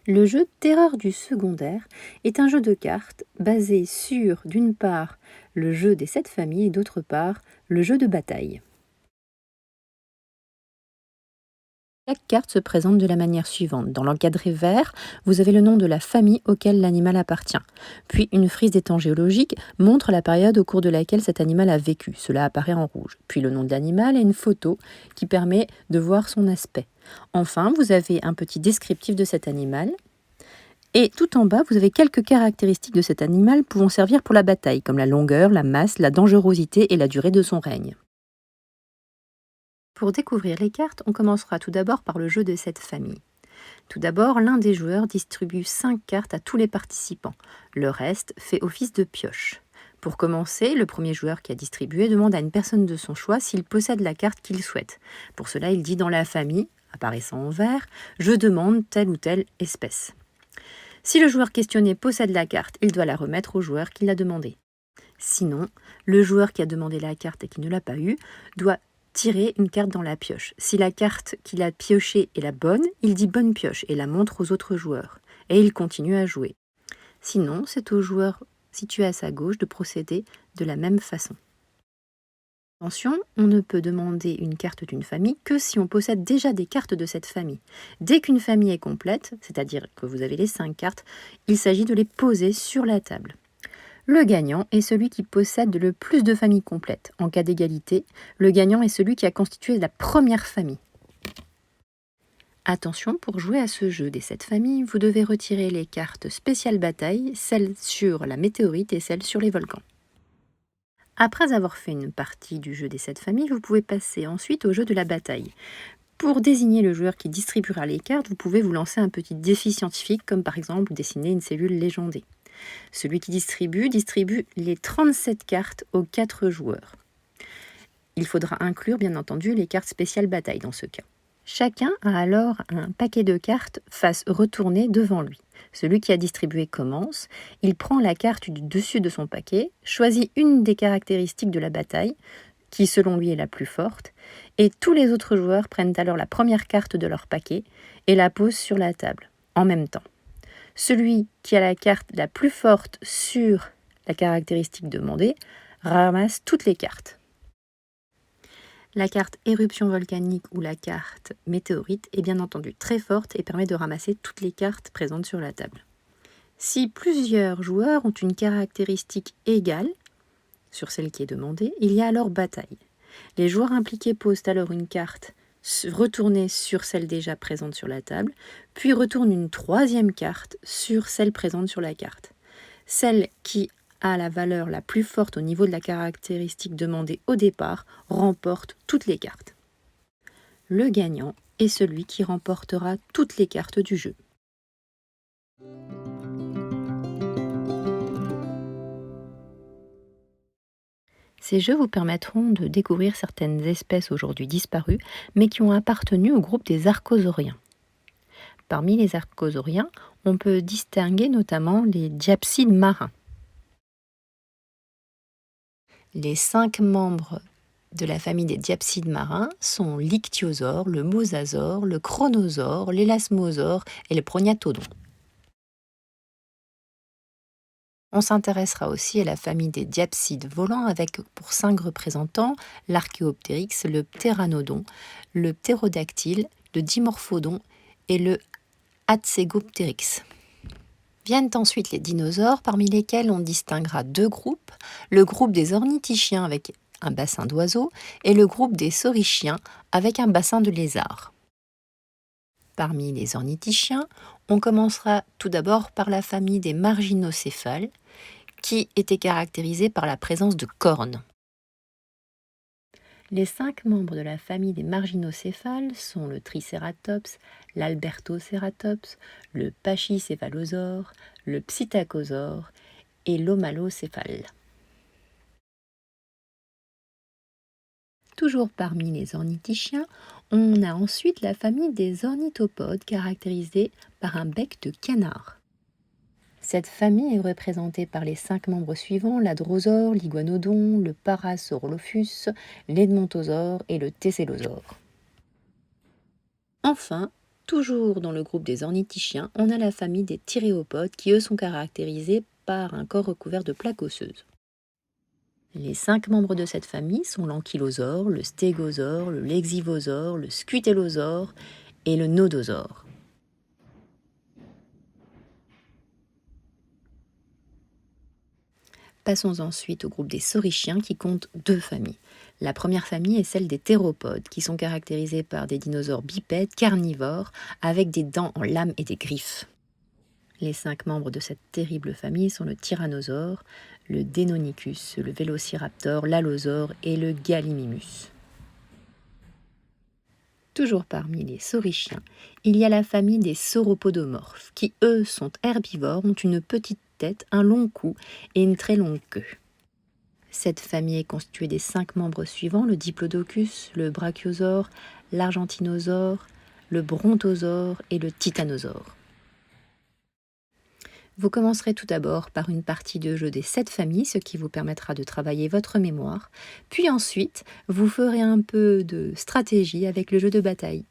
Le jeu Terreur du secondaire est un jeu de cartes basé sur, d'une part, le jeu des 7 familles et d'autre part, le jeu de bataille. Chaque carte se présente de la manière suivante. Dans l'encadré vert, vous avez le nom de la famille auquel l'animal appartient. Puis une frise des temps géologiques montre la période au cours de laquelle cet animal a vécu. Cela apparaît en rouge. Puis le nom de l'animal et une photo qui permet de voir son aspect. Enfin, vous avez un petit descriptif de cet animal. Et tout en bas, vous avez quelques caractéristiques de cet animal pouvant servir pour la bataille, comme la longueur, la masse, la dangerosité et la durée de son règne. Pour découvrir les cartes, on commencera tout d'abord par le jeu de cette famille. Tout d'abord, l'un des joueurs distribue 5 cartes à tous les participants. Le reste fait office de pioche. Pour commencer, le premier joueur qui a distribué demande à une personne de son choix s'il possède la carte qu'il souhaite. Pour cela, il dit dans la famille, apparaissant en vert, « Je demande telle ou telle espèce ». Si le joueur questionné possède la carte, il doit la remettre au joueur qui l'a demandée. Sinon, le joueur qui a demandé la carte et qui ne l'a pas eue doit tirer une carte dans la pioche. Si la carte qu'il a piochée est la bonne, il dit bonne pioche et la montre aux autres joueurs. Et il continue à jouer. Sinon, c'est au joueur situé à sa gauche de procéder de la même façon. Attention, on ne peut demander une carte d'une famille que si on possède déjà des cartes de cette famille. Dès qu'une famille est complète, c'est-à-dire que vous avez les 5 cartes, il s'agit de les poser sur la table. Le gagnant est celui qui possède le plus de familles complètes. En cas d'égalité, le gagnant est celui qui a constitué la première famille. Attention, pour jouer à ce jeu des 7 familles, vous devez retirer les cartes spéciales bataille, celles sur la météorite et celles sur les volcans. Après avoir fait une partie du jeu des 7 familles, vous pouvez passer ensuite au jeu de la bataille. Pour désigner le joueur qui distribuera les cartes, vous pouvez vous lancer un petit défi scientifique, comme par exemple dessiner une cellule légendée. Celui qui distribue les 37 cartes aux 4 joueurs. Il faudra inclure bien entendu les cartes spéciales bataille dans ce cas. Chacun a alors un paquet de cartes face retournée devant lui. Celui qui a distribué commence, il prend la carte du dessus de son paquet, choisit une des caractéristiques de la bataille, qui selon lui est la plus forte, et tous les autres joueurs prennent alors la première carte de leur paquet et la posent sur la table, en même temps. Celui qui a la carte la plus forte sur la caractéristique demandée ramasse toutes les cartes. La carte éruption volcanique ou la carte météorite est bien entendu très forte et permet de ramasser toutes les cartes présentes sur la table. Si plusieurs joueurs ont une caractéristique égale sur celle qui est demandée, il y a alors bataille. Les joueurs impliqués posent alors une carte retournée sur celle déjà présente sur la table, puis retournent une troisième carte sur celle présente sur la carte. Celle qui a la valeur la plus forte au niveau de la caractéristique demandée au départ remporte toutes les cartes. Le gagnant est celui qui remportera toutes les cartes du jeu. Ces jeux vous permettront de découvrir certaines espèces aujourd'hui disparues, mais qui ont appartenu au groupe des archosauriens. Parmi les archosauriens, on peut distinguer notamment les diapsides marins. Les 5 membres de la famille des diapsides marins sont l'ichthyosaure, le mosasaure, le chronosaure, l'élasmosaure et le prognathodon. On s'intéressera aussi à la famille des diapsides volants avec pour 5 représentants l'archéoptérix, le ptéranodon, le ptérodactyle, le dimorphodon et le Hatsegopteryx. Viennent ensuite les dinosaures, parmi lesquels on distinguera 2 groupes, le groupe des ornithischiens avec un bassin d'oiseaux et le groupe des saurichiens avec un bassin de lézards. Parmi les ornithischiens, on commencera tout d'abord par la famille des marginocéphales, qui était caractérisée par la présence de cornes. Les 5 membres de la famille des marginocéphales sont le Tricératops, l'Albertocératops, le Pachycéphalosaure, le Psittacosaure et l'Homalocéphale. Toujours parmi les ornithischiens, on a ensuite la famille des ornithopodes caractérisée par un bec de canard. Cette famille est représentée par les 5 membres suivants: l'Hadrosaure, l'Iguanodon, le Parasaurolophus, l'Edmontosaure et le Tessailosaure. Enfin, toujours dans le groupe des ornithichiens, on a la famille des thyréopodes qui, eux, sont caractérisés par un corps recouvert de plaques osseuses. Les 5 membres de cette famille sont l'ankylosaure, le stégosaure, le lexivausaure, le scutellosaure et le nodosaure. Passons ensuite au groupe des saurichiens qui compte 2 familles. La première famille est celle des théropodes qui sont caractérisés par des dinosaures bipèdes carnivores avec des dents en lame et des griffes. Les 5 membres de cette terrible famille sont le tyrannosaure, le Deinonychus, le vélociraptor, l'allosaure et le gallimimus. Toujours parmi les saurichiens, il y a la famille des sauropodomorphes qui, eux, sont herbivores, ont une petite tête, un long cou et une très longue queue. Cette famille est constituée des 5 membres suivants: le diplodocus, le brachiosaure, l'argentinosaure, le brontosaure et le titanosaure. Vous commencerez tout d'abord par une partie de jeu des 7 familles, ce qui vous permettra de travailler votre mémoire. Puis ensuite, vous ferez un peu de stratégie avec le jeu de bataille.